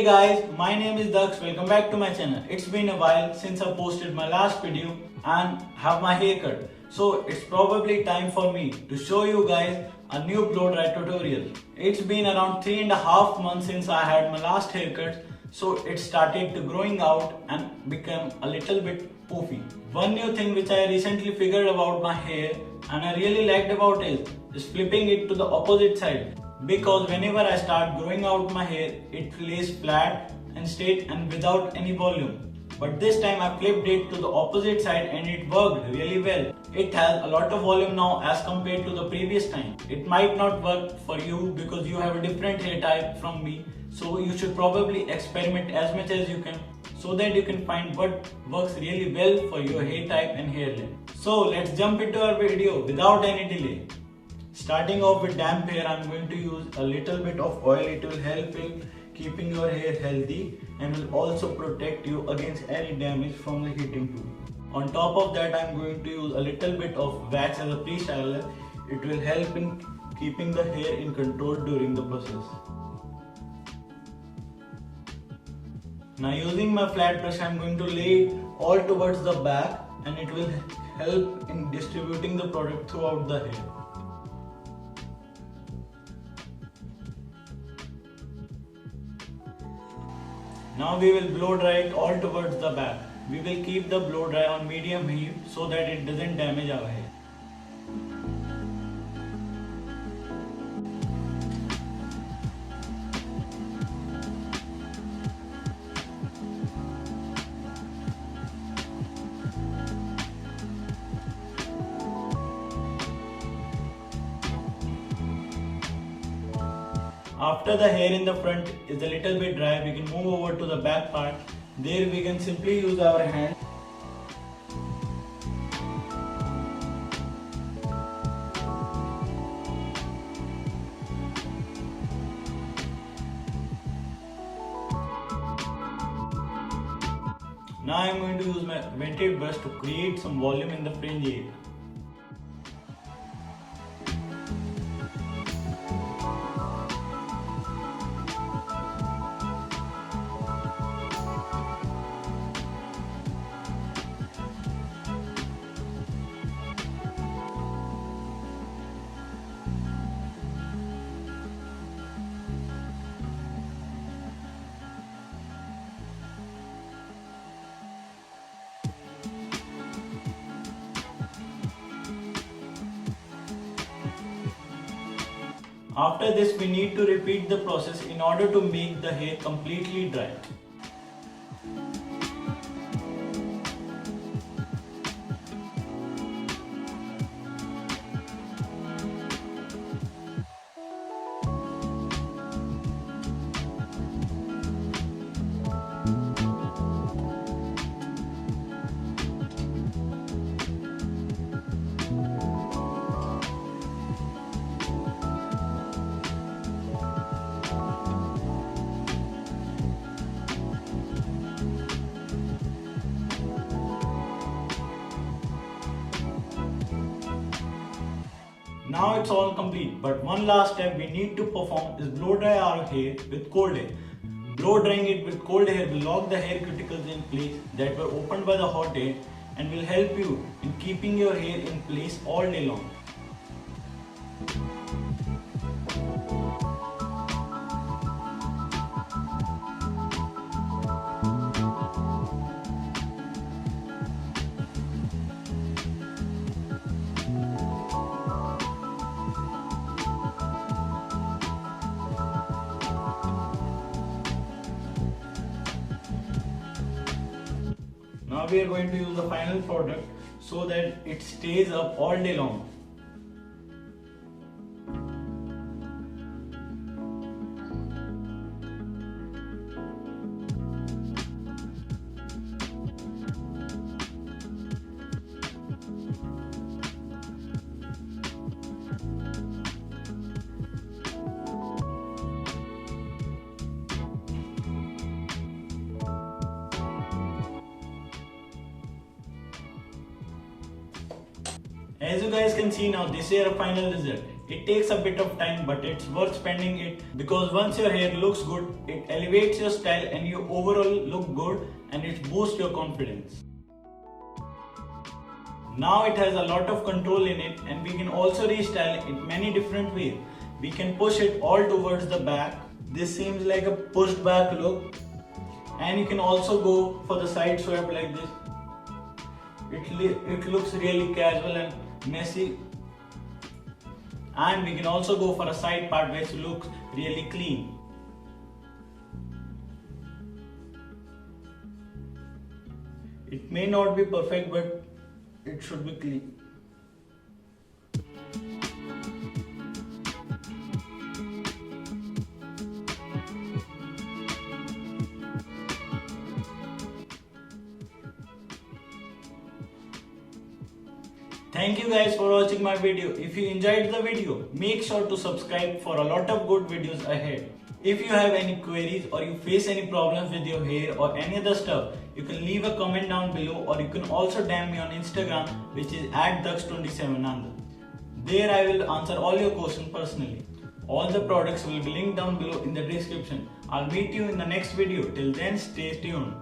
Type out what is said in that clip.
guys, my name is Daksh. Welcome back to my channel. It's been a while since I posted my last video and have my haircut. So it's probably time for me to show you guys a new blow dry tutorial. It's been around 3.5 months since I had my last haircut, so it started to growing out and become a little bit poofy. One new thing which I recently figured about my hair and I really liked about it is flipping it to the opposite side, because whenever I start growing out my hair, it lays flat and straight and without any volume. But this time I flipped it to the opposite side and it worked really well. It has a lot of volume now as compared to the previous time. It might not work for you because you have a different hair type from me, so you should probably experiment as much as you can so that you can find what works really well for your hair type and hair length. So let's jump into our video without any delay. Starting off with damp hair, I'm going to use a little bit of oil. It will help in keeping your hair healthy and will also protect you against any damage from the heating tool. On top of that, I'm going to use a little bit of wax as a pre-styler. It will help in keeping the hair in control during the process. Now using my flat brush, I'm going to lay it all towards the back and it will help in distributing the product throughout the hair. Now we will blow dry it all towards the back. We will keep the blow dry on medium heat so that it doesn't damage our hair. After the hair in the front is a little bit dry, we can move over to the back part. There we can simply use our hand. Now I am going to use my vented brush to create some volume in the fringe area. After this, we need to repeat the process in order to make the hair completely dry. Now it's all complete, but one last step we need to perform is blow dry our hair with cold air. Blow drying it with cold air will lock the hair cuticles in place that were opened by the hot air and will help you in keeping your hair in place all day long. Now we are going to use the final product so that it stays up all day long. As you guys can see now, this is our final result. It takes a bit of time, but it's worth spending it because once your hair looks good, it elevates your style and you overall look good and it boosts your confidence. Now it has a lot of control in it and we can also restyle it many different ways. We can push it all towards the back. This seems like a pushed back look. And you can also go for the side swept like this. It looks really casual and messy. And we can also go for a side part which looks really clean. It may not be perfect, but it should be clean. Thank you guys for watching my video. If you enjoyed the video, make sure to subscribe for a lot of good videos ahead. If you have any queries or you face any problems with your hair or any other stuff, you can leave a comment down below or you can also DM me on Instagram, which is @dux27nand. There I will answer all your questions personally. All the products will be linked down below in the description. I'll meet you in the next video. Till then, stay tuned.